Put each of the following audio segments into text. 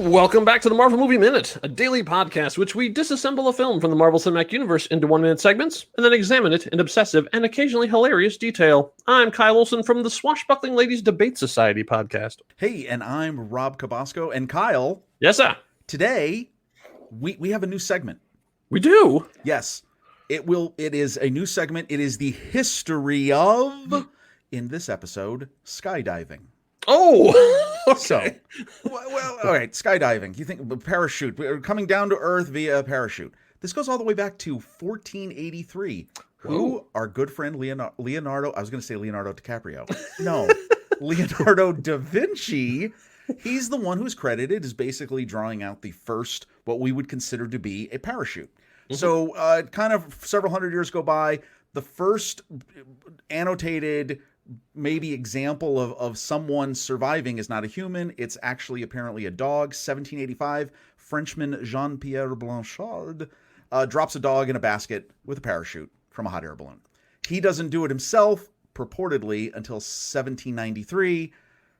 Welcome back to the Marvel Movie Minute, a daily podcast which we disassemble a film from the Marvel Cinematic Universe into 1-minute segments and then examine it in obsessive and occasionally hilarious detail. I'm Kyle Olson from the Swashbuckling Ladies Debate Society podcast. Hey, and I'm Rob Cabasco. And Kyle. Yes, sir. Today, we have a new segment. We do? Yes. It is a new segment. It is the history of, in this episode, skydiving. Oh, okay. So, well, all right, skydiving. You think parachute, we're coming down to Earth via a parachute. This goes all the way back to 1483. Who our good friend Leonardo, I was going to say Leonardo DiCaprio. No, Leonardo da Vinci. He's the one who's credited as basically drawing out the first, what we would consider to be a parachute. Mm-hmm. So kind of several hundred years go by. The first annotated maybe example of someone surviving is not a human. It's actually apparently a dog. 1785, Frenchman Jean-Pierre Blanchard drops a dog in a basket with a parachute from a hot air balloon. He doesn't do it himself, purportedly, until 1793.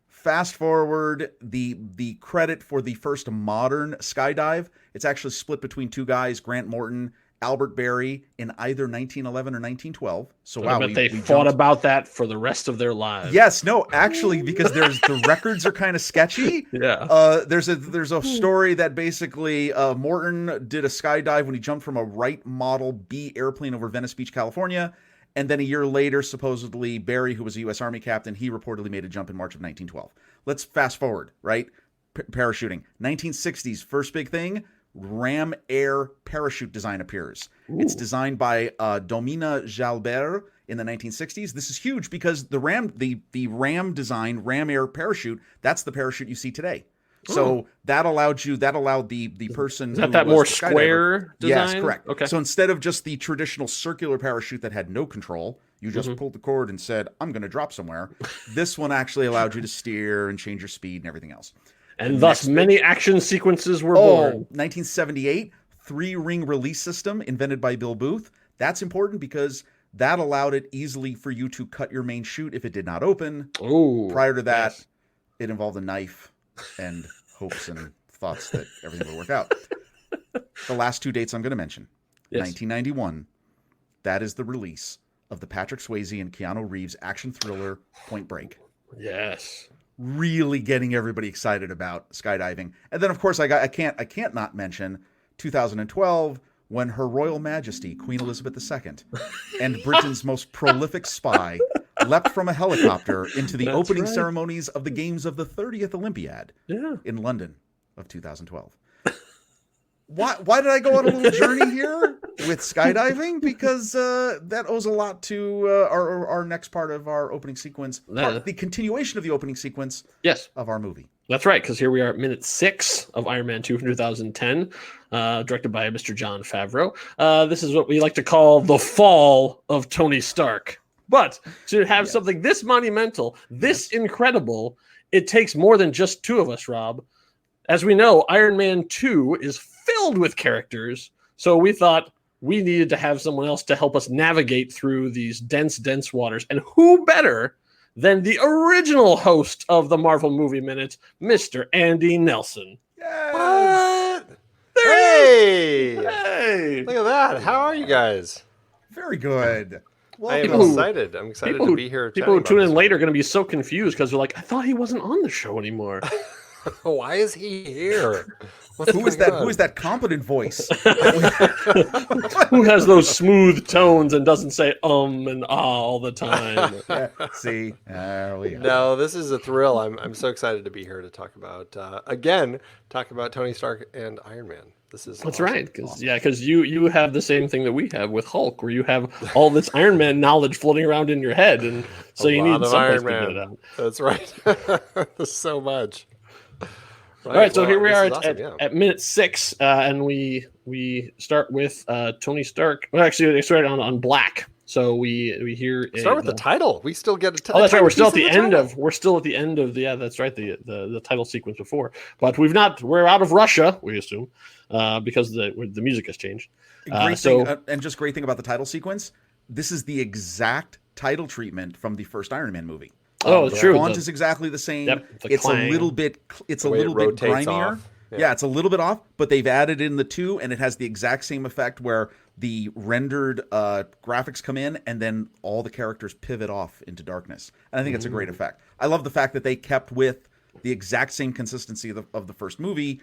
Fast forward, the credit for the first modern skydive, it's actually split between two guys, Grant Morton, Albert Berry, in either 1911 or 1912. So wow, they thought about that for the rest of their lives. Yes, no, actually, because the records are kind of sketchy. Yeah. There's a story that basically Morton did a skydive when he jumped from a Wright Model B airplane over Venice Beach, California. And then a year later, supposedly, Berry, who was a U.S. Army captain, he reportedly made a jump in March of 1912. Let's fast forward, right? Parachuting. 1960s, first big thing, Ram Air parachute design appears. Ooh. It's designed by Domina Jalbert in the 1960s. This is huge because the Ram design, Ram Air parachute, that's the parachute you see today. So that allowed the person is that more square design? Yes, correct. Okay. So instead of just the traditional circular parachute that had no control, you just pulled the cord and said, I'm going to drop somewhere. This one actually allowed you to steer and change your speed and everything else. And thus many action sequences were born. 1978, 3-ring release system invented by Bill Booth. That's important because that allowed it easily for you to cut your main chute if it did not open. Ooh, prior to that, It involved a knife and hopes and thoughts that everything would work out. The last two dates I'm going to mention. Yes. 1991, that is the release of the Patrick Swayze and Keanu Reeves action thriller Point Break. Yes. Really getting everybody excited about skydiving. And then, of course, I can't not mention 2012, when Her Royal Majesty, Queen Elizabeth II, and Britain's most prolific spy leapt from a helicopter into the opening ceremonies of the games of the 30th Olympiad in London of 2012. Why did I go on a little journey here with skydiving? Because that owes a lot to our next part of our opening sequence, the continuation of the opening sequence of our movie. That's right, because here we are at minute 6 of Iron Man 2 from 2010, directed by Mr. Jon Favreau. This is what we like to call the fall of Tony Stark. But to have something this monumental, this incredible, it takes more than just two of us, Rob. As we know, Iron Man 2 is filled with characters, so we thought we needed to have someone else to help us navigate through these dense waters. And who better than the original host of the Marvel Movie Minute, Mr. Andy Nelson. Yes. What? Hey! Hey! Look at that. How are you guys? Very good. I am excited. I'm excited to be here. People who tune in later are going to be so confused because they're like, I thought he wasn't on the show anymore. Why is he here? Who is that competent voice? Who has those smooth tones and doesn't say and ah all the time? See, there we go. No, this is a thrill. I'm so excited to be here to talk about Tony Stark and Iron Man. That's awesome. Right, because you have the same thing that we have with Hulk, where you have all this Iron Man knowledge floating around in your head, and so you need someplace to get it out. That's right. There's so much. Right, all right, so here we are at minute 6, and we start with Tony Stark. Well, actually, they started on black. So we hear start with the title. We still get a title. Oh, that's right. We're still at the end of. We're still at the end of the. Yeah, that's right. The title sequence before, but we've not. We're out of Russia. We assume because the music has changed. Great thing, and just great thing about the title sequence. This is the exact title treatment from the first Iron Man movie. Oh, it's true. The font is exactly the same. Yep, it's clang. A little bit grimier. Yeah, it's a little bit off, but they've added in the 2, and it has the exact same effect where the rendered graphics come in, and then all the characters pivot off into darkness. And I think it's a great effect. I love the fact that they kept with the exact same consistency of the first movie.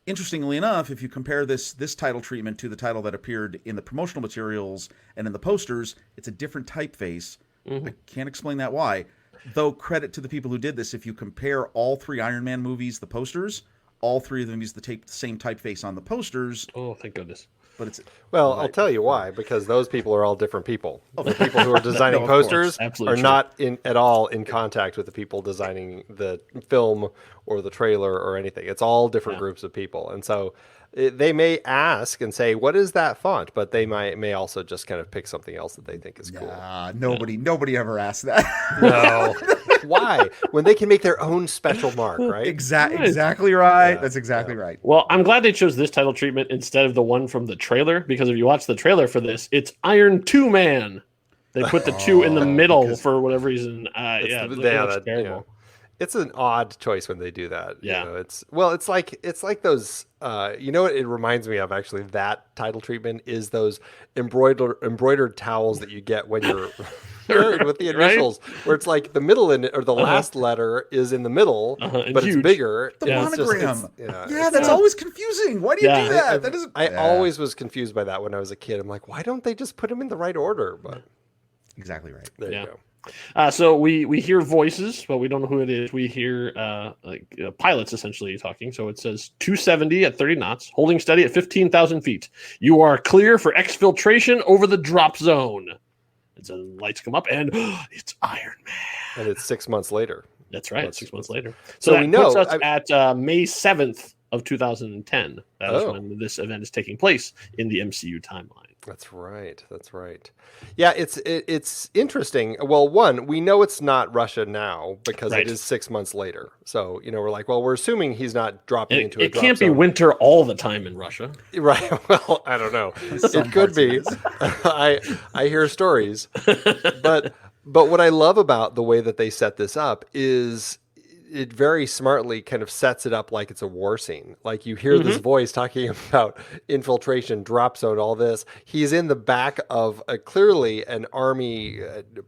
Interestingly enough, if you compare this title treatment to the title that appeared in the promotional materials and in the posters, it's a different typeface. I can't explain that why. Though credit to the people who did this, if you compare all 3 Iron Man movies, the posters, all 3 of them use the same typeface on the posters. Oh, thank goodness. But it's I'll tell you why, because those people are all different people. The people who are designing No, of course. posters Absolutely are true. not at all in contact with the people designing the film or the trailer or anything. It's all different groups of people. And so they may ask and say, what is that font? But they may also just kind of pick something else that they think is cool. nobody ever asked that. No. Why? When they can make their own special mark, right? Exactly right. That's exactly right. Well, I'm glad they chose this title treatment instead of the one from the trailer, because if you watch the trailer for this, it's Iron 2 Man. They put the 2 in the middle for whatever reason. It looks terrible. It's an odd choice when they do that. Yeah. You know, it's like those. You know what it reminds me of? Actually, that title treatment is those embroidered towels that you get when you're married with the initials, where it's like the middle or the last letter is in the middle, but huge. it's bigger. The It's just- monogram. That's always confusing. Why do you do that? I always was confused by that when I was a kid. I'm like, why don't they just put them in the right order? But Exactly right. there you go. So we hear voices, but we don't know who it is. We hear pilots essentially talking. So it says 270 at 30 knots, holding steady at 15,000 feet. You are clear for exfiltration over the drop zone. And so lights come up, and it's Iron Man. And it's 6 months later. That's right, 6 months later. So So we that know- puts us at May 7th of 2010. That is when this event is taking place in the MCU timeline. That's right. Yeah, it's interesting. Well, one, we know it's not Russia now because Right. it is 6 months later. So, we're like, well, we're assuming he's not dropping into a It drop can't be zone. winter all the time in Russia. Right. Well, I don't know. It could be. I hear stories. But what I love about the way that they set this up is it very smartly kind of sets it up like it's a war scene. Like you hear this voice talking about infiltration, drop zone, all this. He's in the back of clearly an army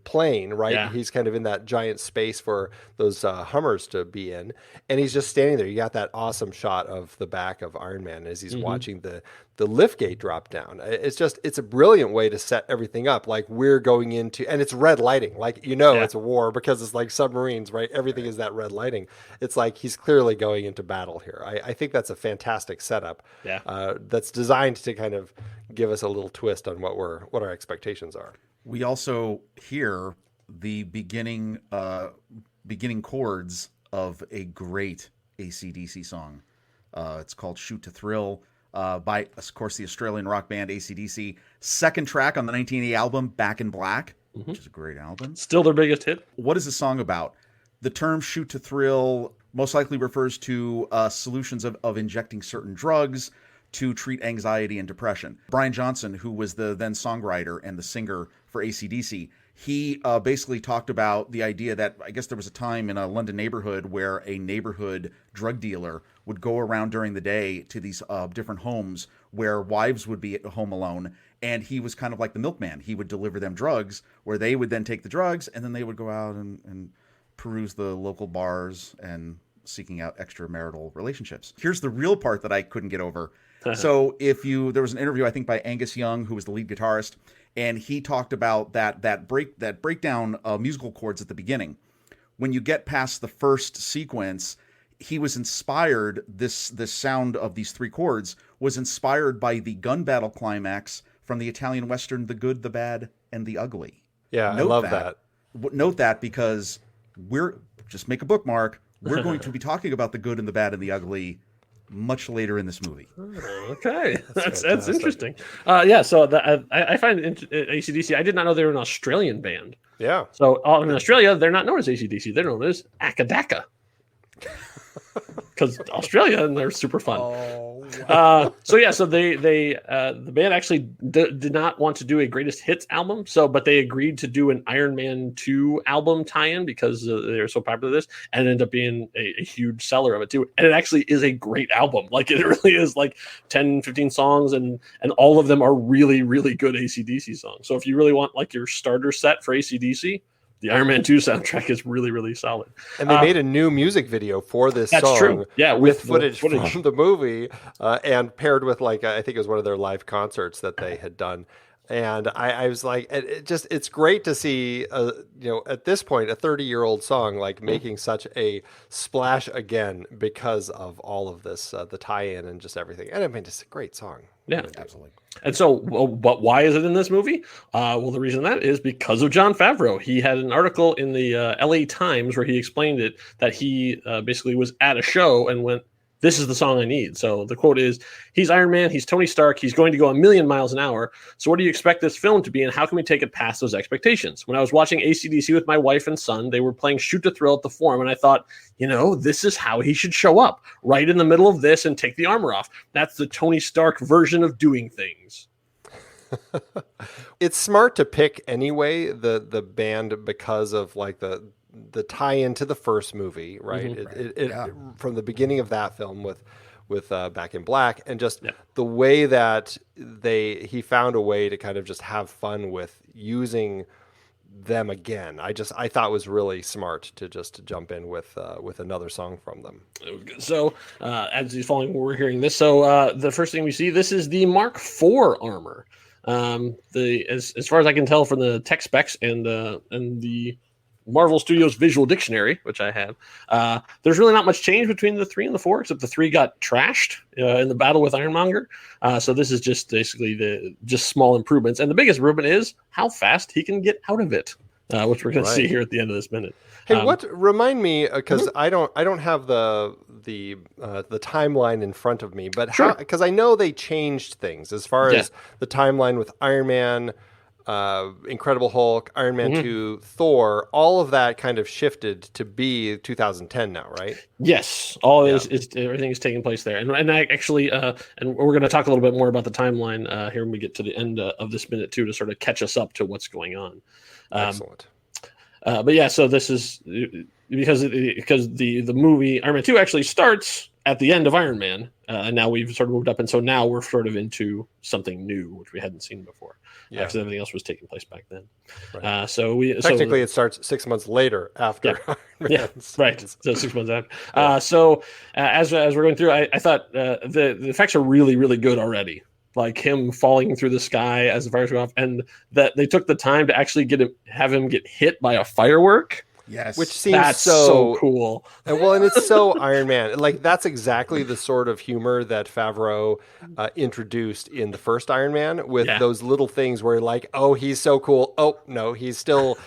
plane, right? Yeah. He's kind of in that giant space for those Hummers to be in. And he's just standing there. You got that awesome shot of the back of Iron Man as he's watching the lift gate drop down. It's a brilliant way to set everything up. Like we're going into, and it's red lighting. Like, it's a war because it's like submarines, right? Everything is that red lighting. It's like he's clearly going into battle here. I think that's a fantastic setup. Yeah. That's designed to kind of give us a little twist on what our expectations are. We also hear the beginning chords of a great AC/DC song. It's called "Shoot to Thrill." By, of course, the Australian rock band AC/DC. Second track on the 1980 album, Back in Black, which is a great album. Still their biggest hit. What is the song about? The term "shoot to thrill" most likely refers to solutions of injecting certain drugs to treat anxiety and depression. Brian Johnson, who was the then songwriter and the singer for AC/DC, he basically talked about the idea that I guess there was a time in a London neighborhood where a neighborhood drug dealer would go around during the day to these different homes where wives would be at home alone, and he was kind of like the milkman. He would deliver them drugs, where they would then take the drugs, and then they would go out and peruse the local bars and seeking out extramarital relationships. Here's the real part that I couldn't get over. So there was an interview, I think, by Angus Young, who was the lead guitarist, and he talked about that breakdown of musical chords at the beginning. When you get past the first sequence, he was inspired, this sound of these three chords was inspired by the gun battle climax from the Italian Western The Good, the Bad, and the Ugly. Yeah, I love that. Note that because just make a bookmark. We're going to be talking about the good and the bad and the ugly much later in this movie. Okay, that's interesting. So I find AC/DC. I did not know they were an Australian band. Yeah. So in Australia, they're not known as AC/DC. They're known as Akadaka. because Australia, and they're super fun. Oh, wow. So the band actually did not want to do a greatest hits album, but they agreed to do an Iron Man 2 album tie-in because they were so popular with this, and it ended up being a huge seller of it too. And it actually is a great album. Like, it really is, like 10, 15 songs, and all of them are really, really good AC/DC songs. So if you really want like your starter set for AC/DC, the Iron Man 2 soundtrack is really, really solid. And they made a new music video for this that's song. True. Yeah, with footage from the movie, and paired with, like, I think it was one of their live concerts that they had done. And I was like, it's great to see, at this point, a 30-year-old song like making such a splash again because of all of this, the tie-in and just everything. And I mean, it's a great song. Yeah, absolutely. And so, but why is it in this movie? Well, the reason that is because of Jon Favreau. He had an article in the LA Times where he explained it, that he basically was at a show and went, "This is the song I need." So the quote is, "He's Iron Man, he's Tony Stark, he's going to go 1,000,000 miles an hour. So what do you expect this film to be, and how can we take it past those expectations? When I was watching AC/DC with my wife and son, they were playing Shoot to Thrill at the Forum, and I thought, this is how he should show up, right in the middle of this and take the armor off. That's the Tony Stark version of doing things." It's smart to pick anyway, the band, because of like the tie-in to the first movie, right? Mm-hmm. From the beginning of that film with Back in Black, and just the way that he found a way to kind of just have fun with using them again. I thought it was really smart to just jump in with another song from them. So as he's following, we're hearing this. So the first thing we see, this is the Mark IV armor. As far as I can tell from the tech specs and the Marvel Studios Visual Dictionary, which I have, there's really not much change between the 3 and the 4, except the 3 got trashed in the battle with Ironmonger. So this is just basically just small improvements, and the biggest improvement is how fast he can get out of it, which we're going to see here at the end of this minute. Hey, remind me, because I don't have the timeline in front of me, but how, because I know they changed things as far as the timeline with Iron Man, Incredible Hulk, Iron Man 2, Thor, all of that kind of shifted to be 2010 now, right? Yes, everything is taking place there, and I actually, and we're going to talk a little bit more about the timeline here when we get to the end of this minute too, to sort of catch us up to what's going on. Excellent. But yeah, so this is because the movie Iron Man 2 actually starts at the end of Iron Man, and now we've sort of moved up, and so now we're sort of into something new, which we hadn't seen before. Yeah, because everything else was taking place back then. Right. Technically, it starts 6 months later after. Yeah, right. So 6 months after. As we're going through, I thought the effects are really, really good already. Like him falling through the sky as the fireworks go off, and that they took the time to actually have him get hit by a firework. Yes, which seems so cool. And it's so Iron Man. Like, that's exactly the sort of humor that Favreau introduced in the first Iron Man, with those little things where, like, oh, he's so cool. Oh no, he still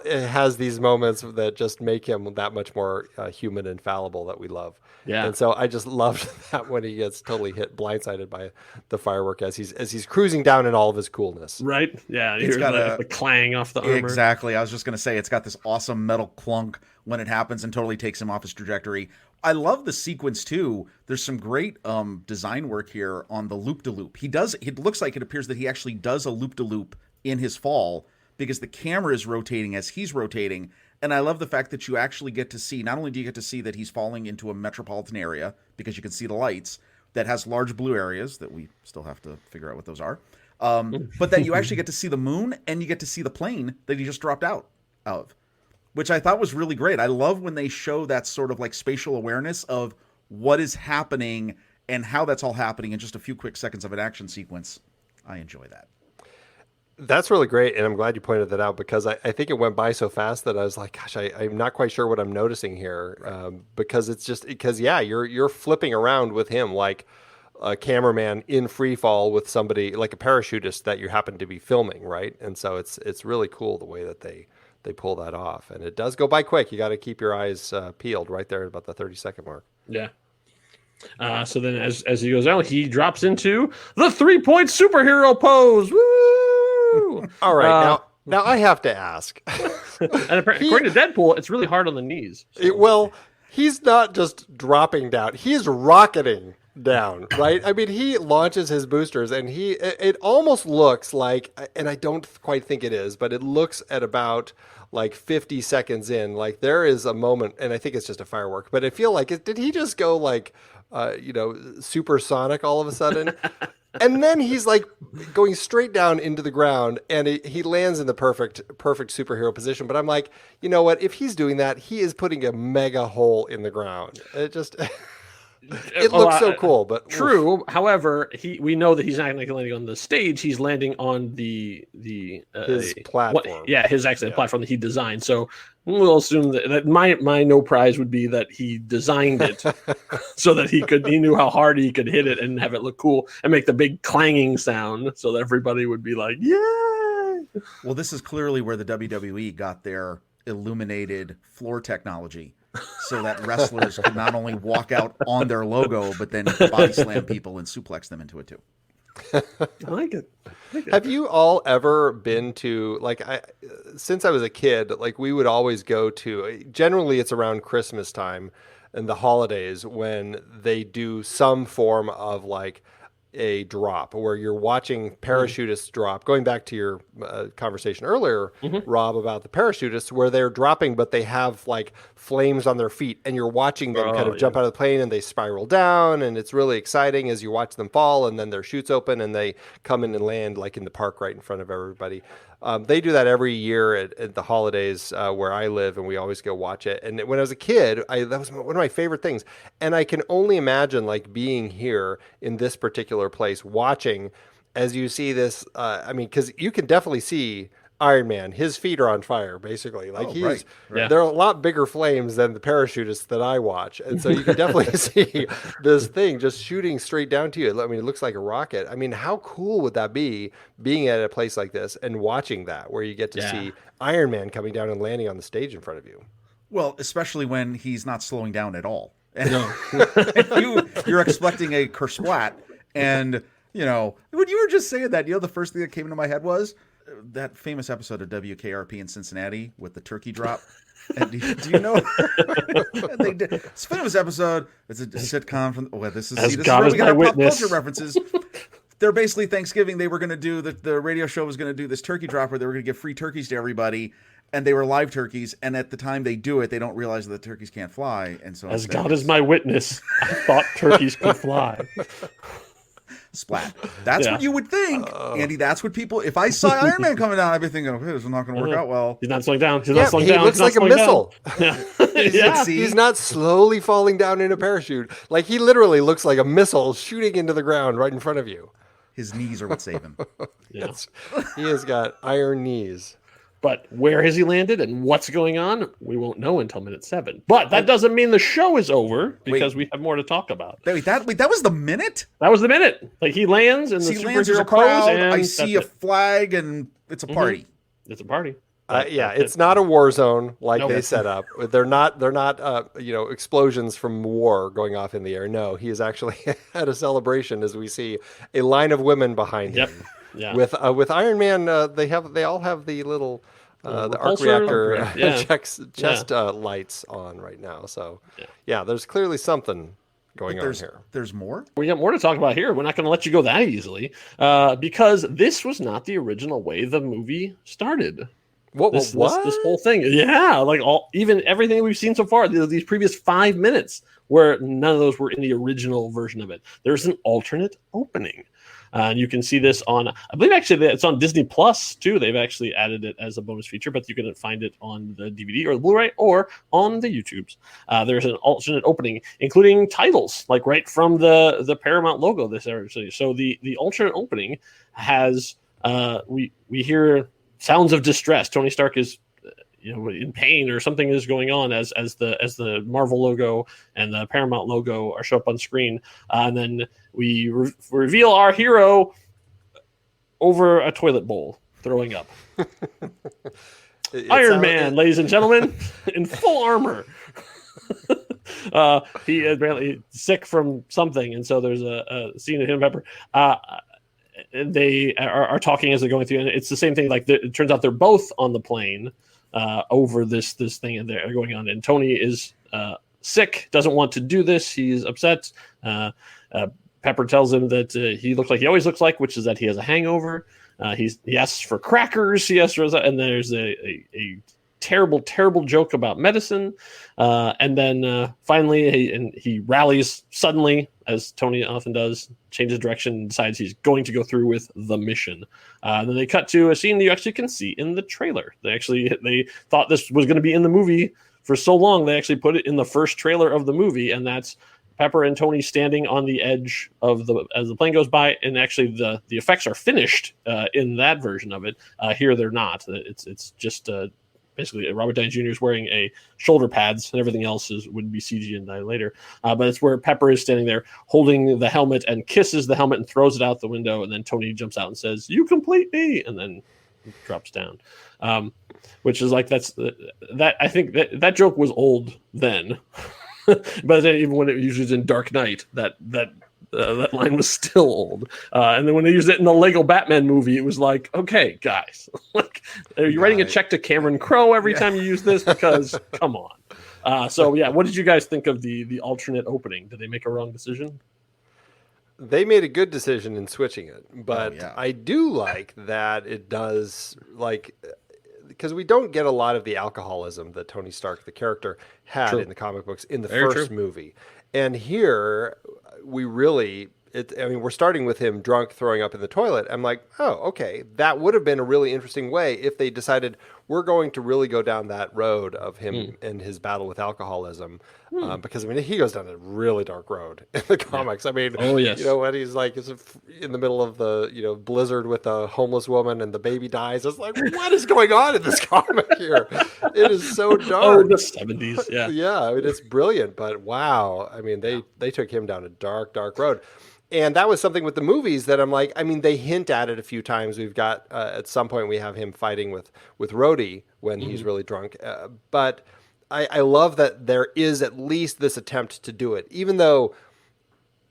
has these moments that just make him that much more human and fallible that we love. Yeah. And so I just loved that when he gets totally blindsided by the firework as he's cruising down in all of his coolness. Right. Yeah. It's got the clang off the armor. Exactly. I was just going to say, it's got this awesome metal clunk when it happens and totally takes him off his trajectory. I love the sequence too. There's some great design work here on the loop-de-loop. It looks like, it appears that he actually does a loop-de-loop in his fall, because the camera is rotating as he's rotating. And I love the fact that you actually get to see, not only do you get to see that he's falling into a metropolitan area, because you can see the lights, that has large blue areas that we still have to figure out what those are. But that you actually get to see the moon, and you get to see the plane that he just dropped out of, which I thought was really great. I love when they show that sort of like spatial awareness of what is happening and how that's all happening in just a few quick seconds of an action sequence. I enjoy that. That's really great, and I'm glad you pointed that out, because I think it went by so fast that I was like, gosh, I'm not quite sure what I'm noticing here, because it's just you're flipping around with him like a cameraman in free fall with somebody like a parachutist that you happen to be filming, right? And so it's really cool the way that they pull that off, and it does go by quick. You got to keep your eyes peeled right there at about the 30-second mark. Yeah. So then as he goes out, he drops into the 3-point superhero pose. Woo! All right, now I have to ask. And according to Deadpool, it's really hard on the knees. So. he's not just dropping down; he's rocketing down, right? I mean, he launches his boosters, and it almost looks like, and I don't quite think it is, but it looks at about like 50 seconds in, like there is a moment, and I think it's just a firework, but I feel like did he just go like, supersonic all of a sudden? And then he's like going straight down into the ground, and he lands in the perfect superhero position. But I'm like, you know what? If he's doing that, he is putting a mega hole in the ground. It just it looks so cool. But true. Oof. However, we know that he's not landing on the stage. He's landing on his platform. His platform that he designed. So we'll assume that my no prize would be that he designed it so that he knew how hard he could hit it and have it look cool and make the big clanging sound so that everybody would be like, yeah. Well, this is clearly where the WWE got their illuminated floor technology, so that wrestlers could not only walk out on their logo, but then body slam people and suplex them into it too. I like it. Have you all ever been to, since I was a kid, like we would always go to, generally it's around Christmas time and the holidays when they do some form of like a drop where you're watching parachutists drop, going back to your conversation earlier, Rob, about the parachutists where they're dropping, but they have like flames on their feet and you're watching them kind of jump out of the plane and they spiral down, and it's really exciting as you watch them fall, and then their chutes open and they come in and land like in the park right in front of everybody. They do that every year at the holidays where I live, and we always go watch it. And when I was a kid, that was one of my favorite things. And I can only imagine like being here in this particular place, watching as you see this. Because you can definitely see Iron Man, his feet are on fire, basically. Like right. There are a lot bigger flames than the parachutists that I watch. And so you can definitely see this thing just shooting straight down to you. I mean, it looks like a rocket. I mean, how cool would that be, being at a place like this and watching that, where you get to see Iron Man coming down and landing on the stage in front of you? Well, especially when he's not slowing down at all. And you're expecting a kersplat. And, when you were just saying that, the first thing that came into my head was that famous episode of WKRP in Cincinnati with the turkey drop. And do you know? They did. It's a famous episode. It's a sitcom from. Well, this is where we got our pop culture references. They're basically Thanksgiving. They were going to do the radio show was going to do this turkey drop where they were going to give free turkeys to everybody, and they were live turkeys. And at the time they do it, they don't realize that the turkeys can't fly. And so, as God is my witness, I thought turkeys could fly. Splat. That's what you would think, Andy. That's what people. If I saw Iron Man coming down, I'd be thinking, okay, this is not going to work out well. He's not slowing down. He's not slowing down. He looks like a missile. Yeah. He's not slowly falling down in a parachute. Like, he literally looks like a missile shooting into the ground right in front of you. His knees are what save him. Yes, he has got iron knees. But where has he landed and what's going on, we won't know until minute 7. But that doesn't mean the show is over, because we have more to talk about. Wait, that was the minute? That was the minute. Like, he lands in the superhero pose, and I see a flag, and it's a party. It's a party. It's not a war zone like they set up. They're not explosions from war going off in the air. No, he is actually at a celebration as we see a line of women behind him. Yeah. With Iron Man, they all have the little the arc reactor chest lights on right now. So there's clearly something going on here. There's more? We got more to talk about here. We're not going to let you go that easily, because this was not the original way the movie started. This whole thing, everything we've seen so far, these previous 5 minutes, where none of those were in the original version of it. There's an alternate opening. And you can see this on, I believe actually it's on Disney Plus too. They've actually added it as a bonus feature, but you can find it on the DVD or the Blu-ray or on the YouTubes. There's an alternate opening, including titles, like right from the Paramount logo. So the alternate opening has we hear sounds of distress. Tony Stark is in pain, or something is going on as the Marvel logo and the Paramount logo show up on screen, and then we reveal our hero over a toilet bowl throwing up. Iron Man, ladies and gentlemen, in full armor. He is apparently sick from something, and so there's a scene of him and Pepper. They are talking as they're going through, and it's the same thing. Like, it turns out they're both on the plane over this thing, and they're going on. And Tony is sick, doesn't want to do this. He's upset. Pepper tells him that he looks like he always looks like, which is that he has a hangover. He asks for crackers. And there's a terrible joke about medicine. And then finally, he rallies suddenly, as Tony often does, changes direction, and decides he's going to go through with the mission. Then they cut to a scene that you actually can see in the trailer. They thought this was going to be in the movie for so long, they actually put it in the first trailer of the movie, and that's Pepper and Tony standing on the edge of as the plane goes by, and actually the effects are finished in that version of it. Here they're not. It's just basically Robert Downey Jr. is wearing a shoulder pads, and everything else would be CG and later. But it's where Pepper is standing there holding the helmet and kisses the helmet and throws it out the window, and then Tony jumps out and says, "You complete me," and then drops down. Which is like that. I think that joke was old then. But then even when it was used in Dark Knight, that line was still old. And then when they used it in the Lego Batman movie, it was like, okay, guys, like, are you writing a check to Cameron Crowe every time you use this? Because come on. So yeah, what did you guys think of the alternate opening? Did they make a wrong decision? They made a good decision in switching it, but I do like that it does, like, because we don't get a lot of the alcoholism that Tony Stark, the character, had in the comic books in the first movie. And here we really, we're starting with him drunk, throwing up in the toilet. I'm like, oh, okay, that would have been a really interesting way if they decided we're going to really go down that road of him and his battle with alcoholism. Because, he goes down a really dark road in the comics. Oh, yes. When he's like in the middle of the, blizzard with a homeless woman and the baby dies. It's like, what is going on in this comic here? It is so dark. Oh, the 70s, yeah. Yeah, it's brilliant. But wow, they took him down a dark, dark road. And that was something with the movies that I'm like, they hint at it a few times. We've got, at some point, we have him fighting with Rhodey when he's really drunk. But I love that there is at least this attempt to do it, even though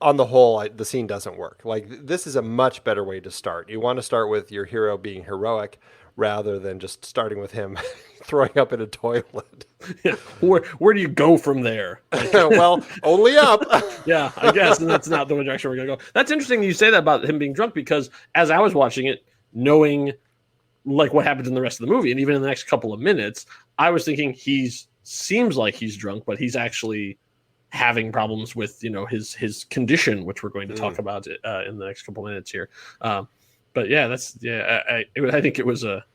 on the whole, the scene doesn't work. Like, this is a much better way to start. You want to start with your hero being heroic rather than just starting with him throwing up in a toilet. Yeah. Where do you go from there? Well, only up. Yeah, I guess. And that's not the direction we're going to go. That's interesting you say that about him being drunk, because as I was watching it, knowing like what happens in the rest of the movie, and even in the next couple of minutes, I was thinking seems like he's drunk, but he's actually having problems with, his condition, which we're going to talk about in the next couple of minutes here. But yeah, I think it was a.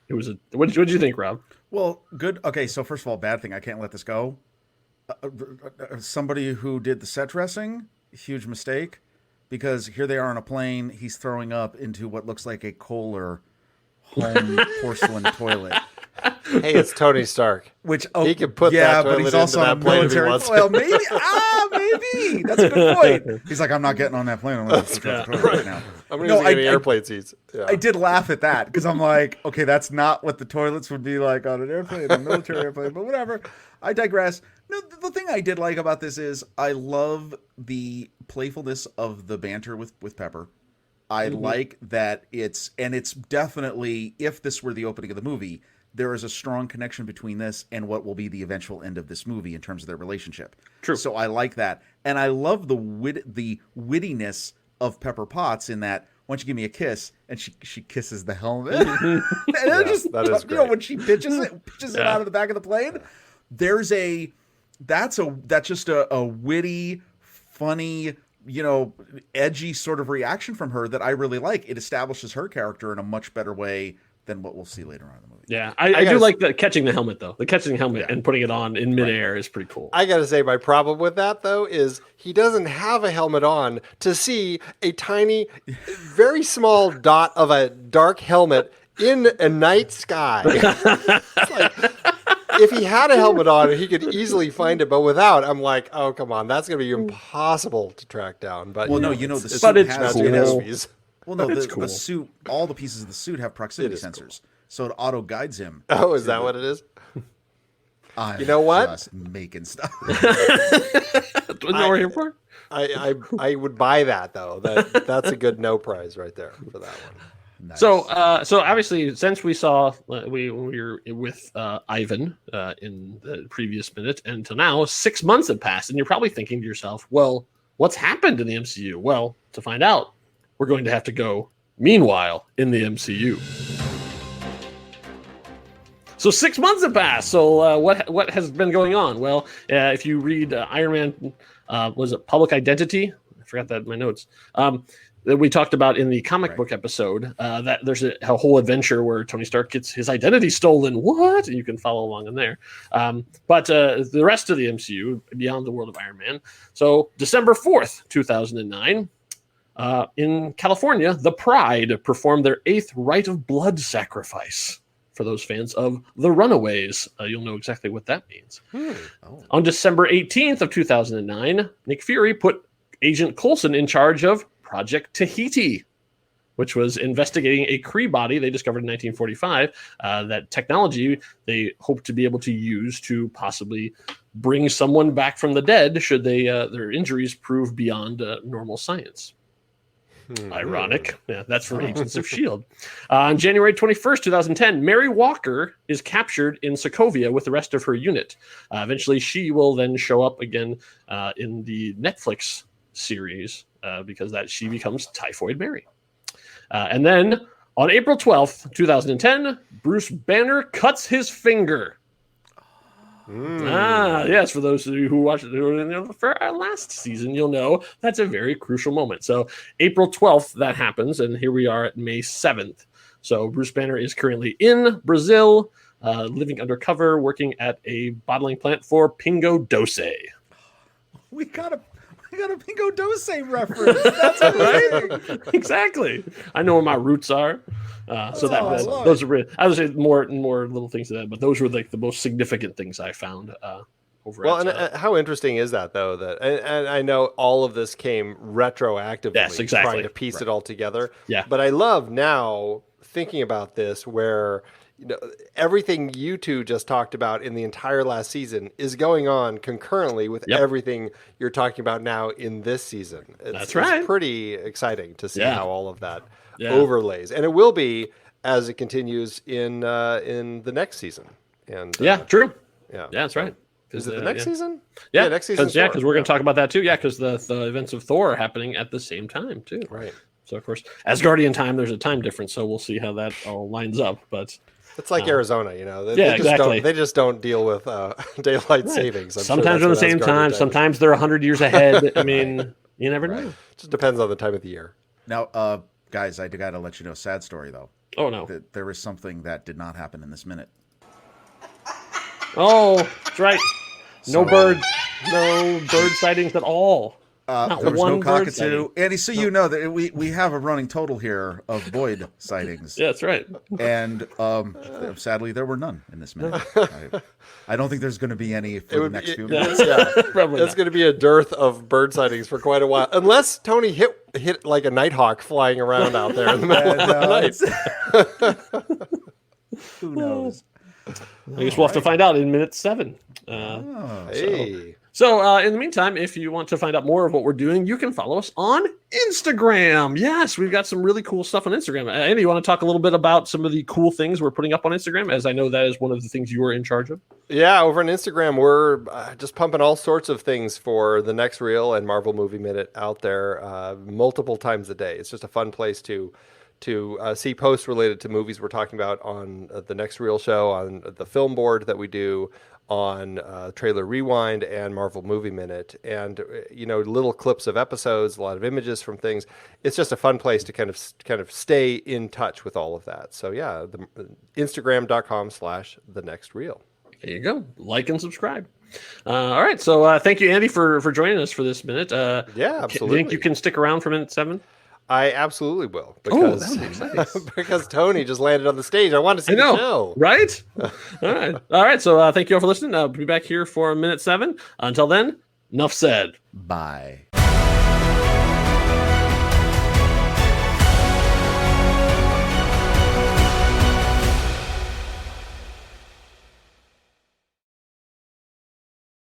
What did you think, Rob? Well, good. Okay, so first of all, bad thing, I can't let this go. Somebody who did the set dressing, huge mistake, because here they are on a plane. He's throwing up into what looks like a Kohler home porcelain toilet. Hey, it's Tony Stark. Which he can put that toilet but he's also into on that a plane if he military. wants Well, to. maybe that's a good point. He's like, I'm not getting on that plane unless it's the toilet right now. I'm going to get airplane seats. Yeah. I did laugh at that because I'm like, okay, that's not what the toilets would be like on an airplane, a military airplane, but whatever. I digress. No, the thing I did like about this is I love the playfulness of the banter with Pepper. I like that it's definitely, if this were the opening of the movie, there is a strong connection between this and what will be the eventual end of this movie in terms of their relationship. True. So I like that. And I love the wittiness of Pepper Potts in that, why don't you give me a kiss? And she kisses the helmet. And that is great. When she pitches it out of the back of the plane, that's just a witty, funny, edgy sort of reaction from her that I really like. It establishes her character in a much better way than what we'll see later on in the movie. Yeah, I do like catching the helmet, though. The catching the helmet and putting it on in midair is pretty cool. I got to say, my problem with that, though, is he doesn't have a helmet on to see a tiny, very small dot of a dark helmet in a night sky. It's like, if he had a helmet on, he could easily find it, but without, I'm like, oh, come on, that's going to be impossible to track down. But the suit has cool. Well, no, the suit, all the pieces of the suit have proximity sensors, so it auto guides him. Oh, is that what it is? I'm you know what? Just making stuff. That's what we're here for. I would buy that though. That's a good no prize right there for that one. Nice. So obviously, since we saw we were with Ivan in the previous minute, and until now, 6 months have passed, and you're probably thinking to yourself, "Well, what's happened in the MCU?" Well, to find out, we're going to have to go. Meanwhile, in the MCU. So 6 months have passed. So what has been going on? Well, if you read Iron Man, was it Public Identity? I forgot that in my notes. That we talked about in the comic book episode, that there's a whole adventure where Tony Stark gets his identity stolen. What? And you can follow along in there. But the rest of the MCU, beyond the world of Iron Man. So December 4th, 2009, in California, the Pride performed their 8th rite of blood sacrifice. For those fans of The Runaways, you'll know exactly what that means. On December 18th of 2009, Nick Fury put Agent Coulson in charge of Project Tahiti, which was investigating a Kree body they discovered in 1945. That technology they hope to be able to use to possibly bring someone back from the dead should they their injuries prove beyond normal science. Ironic. Yeah, that's from Agents of S.H.I.E.L.D. On January 21st, 2010, Mary Walker is captured in Sokovia with the rest of her unit. Eventually, she will then show up again in the Netflix series because that she becomes Typhoid Mary. And then on April 12th, 2010, Bruce Banner cuts his finger. Yes, for those of you who watched it for our last season, you'll know that's a very crucial moment. So April 12th, that happens, and here we are at May 7th. So Bruce Banner is currently in Brazil, living undercover, working at a bottling plant for Pingo Doce. We got a Pingo Doce reference. That's amazing. Exactly. I know where my roots are. Those are I would say more little things to that, but those were like the most significant things I found over. Well, and how interesting is that though? That and I know all of this came retroactively, yes, exactly. trying to piece it all together. Yeah, but I love now thinking about this where. Everything you two just talked about in the entire last season is going on concurrently with everything you're talking about now in this season. It's pretty exciting to see how all of that overlays, and it will be as it continues in the next season. And true. Yeah, that's right. Is it the next season? Yeah, next season. Yeah, because we're going to talk about that too. Yeah, because the events of Thor are happening at the same time too. Right. So of course, Asgardian time, there's a time difference, so we'll see how that all lines up. But it's like Arizona, they just don't deal with daylight savings. Sometimes they're on the same time. Sometimes they're 100 years ahead. I mean, you never know. It just depends on the time of the year. Now, guys, I got to let you know, sad story though. Oh no, there was something that did not happen in this minute. Oh, that's right. No bird sightings at all. There was no cockatoo. Andy, so you know that we have a running total here of Boyd sightings. Yeah, that's right. And sadly, there were none in this minute. I don't think there's going to be any for the next few minutes. Probably it's going to be a dearth of bird sightings for quite a while, unless Tony hit like a nighthawk flying around out there in the middle of the night. Who knows? I guess we'll have to find out in minute 7. So in the meantime, if you want to find out more of what we're doing, you can follow us on Instagram. Yes, we've got some really cool stuff on Instagram. Andy, you want to talk a little bit about some of the cool things we're putting up on Instagram, as I know that is one of the things you are in charge of? Yeah, over on Instagram, we're just pumping all sorts of things for the Next Reel and Marvel Movie Minute out there multiple times a day. It's just a fun place to see posts related to movies we're talking about on the Next Reel show, on the film board that we do, on Trailer Rewind and Marvel Movie Minute, and little clips of episodes, a lot of images from things. It's just a fun place to kind of stay in touch with all of that. So yeah, Instagram.com/thenextreel. There you go. Like and subscribe. All right. So thank you, Andy, for joining us for this minute. Yeah, absolutely. Do you think you can stick around for minute 7? I absolutely will, because because Tony just landed on the stage. I want to see the show. Right? All right. So thank you all for listening. I'll be back here for minute 7. Until then, enough said. Bye.